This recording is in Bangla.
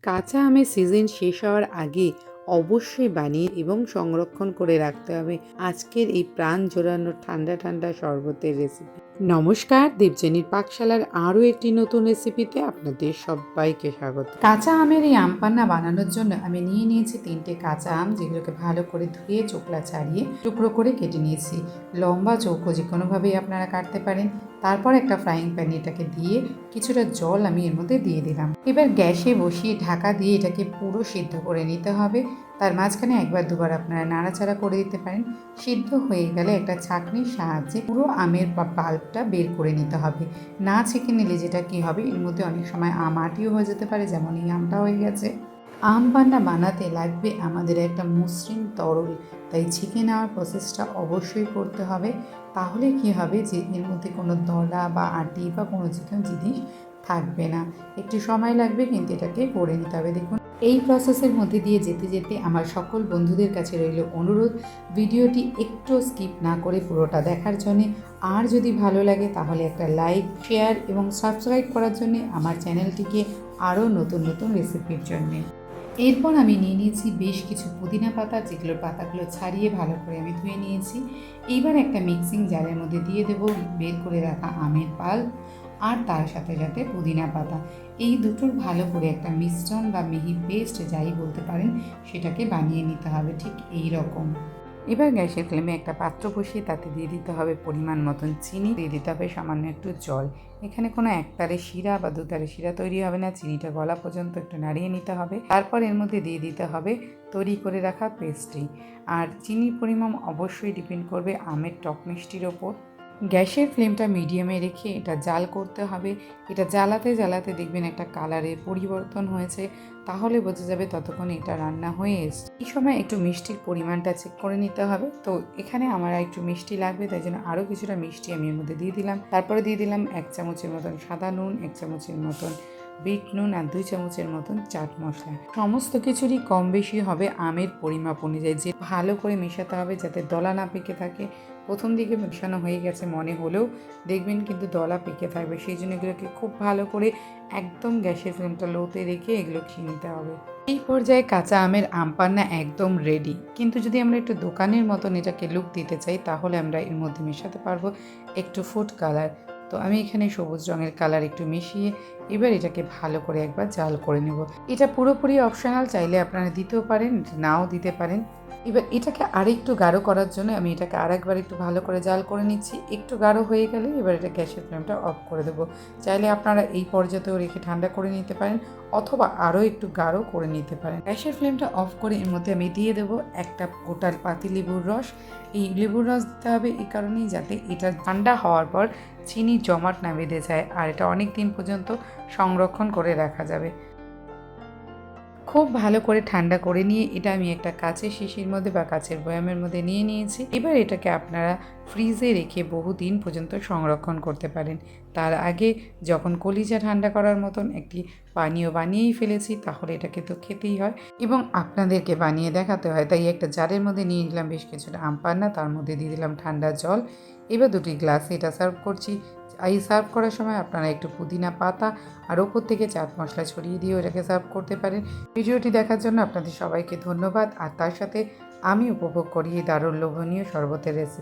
কাঁচা আমের সিজন শেষ হওয়ার আগে অবশ্যই বানিয়ে এবং সংরক্ষণ করে রাখতে হবে আজকের এই প্রাণ জোড়ানো ঠান্ডা ঠান্ডা শরবতের রেসিপি। নমস্কার, দেবযানীর পাকশালার আরও একটি নতুন রেসিপিতে আপনাদের সবাইকে স্বাগত। কাঁচা আমের এই আম পান্না বানানোর জন্য আমি নিয়ে নিয়েছি 3টে কাঁচা আম, যেগুলোকে ভালো করে ধুয়ে চোকলা ছাড়িয়ে টুকরো করে কেটে নিয়েছি। লম্বা চৌকো যে কোনোভাবেই আপনারা কাটতে পারেন। তারপর একটা ফ্রাইং প্যান এটাকে দিয়ে কিছুটা জল আমি এর মধ্যে দিয়ে দিলাম। এবার গ্যাসে বসিয়ে ঢাকা দিয়ে এটাকে পুরো সিদ্ধ করে নিতে হবে। তার মাঝখানে একবার দুবার আপনারা নাড়াচাড়া করে দিতে পারেন। সিদ্ধ হয়ে গেলে একটা ছাঁকনির সাহায্যে পুরো আমের পাল্পটা বের করে নিতে হবে। না ছেঁকে নিলে যেটা কি হবে, এর মধ্যে অনেক সময় আম আটিও হয়ে যেতে পারে, যেমন এই আমটা হয়ে গেছে। আম পান্না বানাতে লাগবে আমাদের একটা মসৃণ তরল, তাই ছেঁকে নেওয়ার প্রসেসটা অবশ্যই করতে হবে। তাহলে কি হবে যে এর মধ্যে কোনো দলা বা আটি বা কোনো জিনিস থাকবে না। একটু সময় লাগবে, কিন্তু এটাকে করে নিতে হবে। দেখুন, এই প্রসেসের মধ্যে দিয়ে যেতে যেতে আমার সকল বন্ধুদের কাছে রইল অনুরোধ, ভিডিওটি একটু স্কিপ না করে পুরোটা দেখার জন্যে। আর যদি ভালো লাগে তাহলে একটা লাইক, শেয়ার এবং সাবস্ক্রাইব করার জন্যে আমার চ্যানেলটিকে আরও নতুন নতুন রেসিপির জন্যে। এরপর আমি নিয়ে নিয়েছি বেশ কিছু পুদিনা পাতা, যেগুলোর পাতাগুলো ছাড়িয়ে ভালো করে আমি ধুয়ে নিয়েছি। এইবার একটা মিক্সিং জারের মধ্যে দিয়ে দেবো বের করে রাখা আমের পাল্প আর তার সাথে সাথে পুদিনা পাতা। এই দুটোর ভালো করে একটা মিশ্রণ বা মিহি পেস্ট যাই বলতে পারেন, সেটাকে বানিয়ে নিতে হবে ঠিক এই রকম। এবার গ্যাসের ফ্লেমে একটা পাত্র বসিয়ে তাতে দিয়ে দিতে হবে পরিমাণ মতন চিনি, দিয়ে দিতে হবে সামান্য একটু জল। এখানে কোনো একতারে শিরা বা দুতারে শিরা তৈরি হবে না, চিনিটা গলা পর্যন্ত একটু নাড়িয়ে নিতে হবে। তারপর এর মধ্যে দিয়ে দিতে হবে তৈরি করে রাখা পেস্ট্রি। আর চিনির পরিমাণ অবশ্যই ডিপেন্ড করবে আমের টক মিষ্টির ওপর। গ্যাসের ফ্লেমটা মিডিয়ামে রেখে এটা জাল করতে হবে। এটা জ্বালাতে জ্বালাতে দেখবেন একটা কালারের পরিবর্তন হয়েছে, তাহলে বোঝা যাবে ততক্ষণ এটা রান্না হয়ে এসছে। এই সময় একটু মিষ্টির পরিমাণটা চেক করে নিতে হবে। তো এখানে আমার একটু মিষ্টি লাগবে, তাই জন্য আরও কিছুটা মিষ্টি আমি এর মধ্যে দিয়ে দিলাম। তারপরে দিয়ে দিলাম 1 চামচের মতন সাদা নুন, 1 চামচের মতন বিট নুন আর 2 চামচের মতন চাট মশলা। সমস্ত কিছুরই কম বেশি হবে আমের পরিমাপ অনুযায়ী, যে ভালো করে মেশাতে হবে যাতে দলা না পেকে থাকে। প্রথম দিকে মেশানো হয়ে গেছে মনে হলেও দেখবেন কিন্তু দলা পেকে থাকবে, সেই জন্য এগুলোকে খুব ভালো করে একদম গ্যাসের ফ্লেমটা লোতে রেখে এগুলো খেয়ে নিতে হবে। এই পর্যায়ে কাঁচা আমের আম পান্না একদম রেডি। কিন্তু যদি আমরা একটু দোকানের মতন এটাকে লুক দিতে চাই, তাহলে আমরা এর মধ্যে মেশাতে পারবো একটু ফুড কালার। তো আমি এখানে সবুজ রঙের কালার একটু মিশিয়ে এবার এটাকে ভালো করে একবার জাল করে নেব। এটা পুরোপুরি অপশনাল, চাইলে আপনারা দিতেও পারেন, নাও দিতে পারেন। এবার এটাকে আরেকটু গাঢ় করার জন্য আমি এটাকে আরেকবার একটু ভালো করে জাল করে নিচ্ছি। একটু গাঢ় হয়ে গেলে এবার এটা গ্যাসের ফ্লেমটা অফ করে দেবো। চাইলে আপনারা এই পর্যায়েও রেখে ঠান্ডা করে নিতে পারেন, অথবা আরও একটু গাঢ় করে নিতে পারেন। গ্যাসের ফ্লেমটা অফ করে এর মধ্যে আমি দিয়ে দেবো একটা গোটা পাতি লেবুর রস। এই লেবুর রস দিতে হবে এই কারণেই, যাতে এটা ঠান্ডা হওয়ার পর চিনি জমাট না বেঁধে যায়, আর এটা অনেক দিন পর্যন্ত সংরক্ষণ করে রাখা যাবে। খুব ভালো করে ঠান্ডা করে নিয়ে এটা আমি একটা কাঁচের শিশির মধ্যে বা কাঁচের বয়ামের মধ্যে নিয়ে নিয়েছি। এবার এটাকে আপনারা ফ্রিজে রেখে বহুদিন পর্যন্ত সংরক্ষণ করতে পারেন। তার আগে যখন কলিজা ঠান্ডা করার মতন একটি পানীয় বানিয়েই ফেলেছি, তাহলে এটাকে তো খেতেই হয় এবং আপনাদেরকে বানিয়ে দেখাতে হয়। তাই একটা জারের মধ্যে নিয়ে নিলাম বেশ কিছুটা আম পান্না, তার মধ্যে দিয়ে দিলাম ঠান্ডা জল। এবার 2টি গ্লাসে এটা সার্ভ করছি। এই সার্ভ করার সময় আপনারা একটু পুদিনা পাতা আর ওপর থেকে চাট মশলা ছড়িয়ে দিয়েও এটাকে সার্ভ করতে পারেন। ভিডিওটি দেখার জন্য আপনাদের সবাইকে ধন্যবাদ। আর তার সাথে আমি উপভোগ করি এই দারুণ লোভনীয় শরবতের রেসিপি।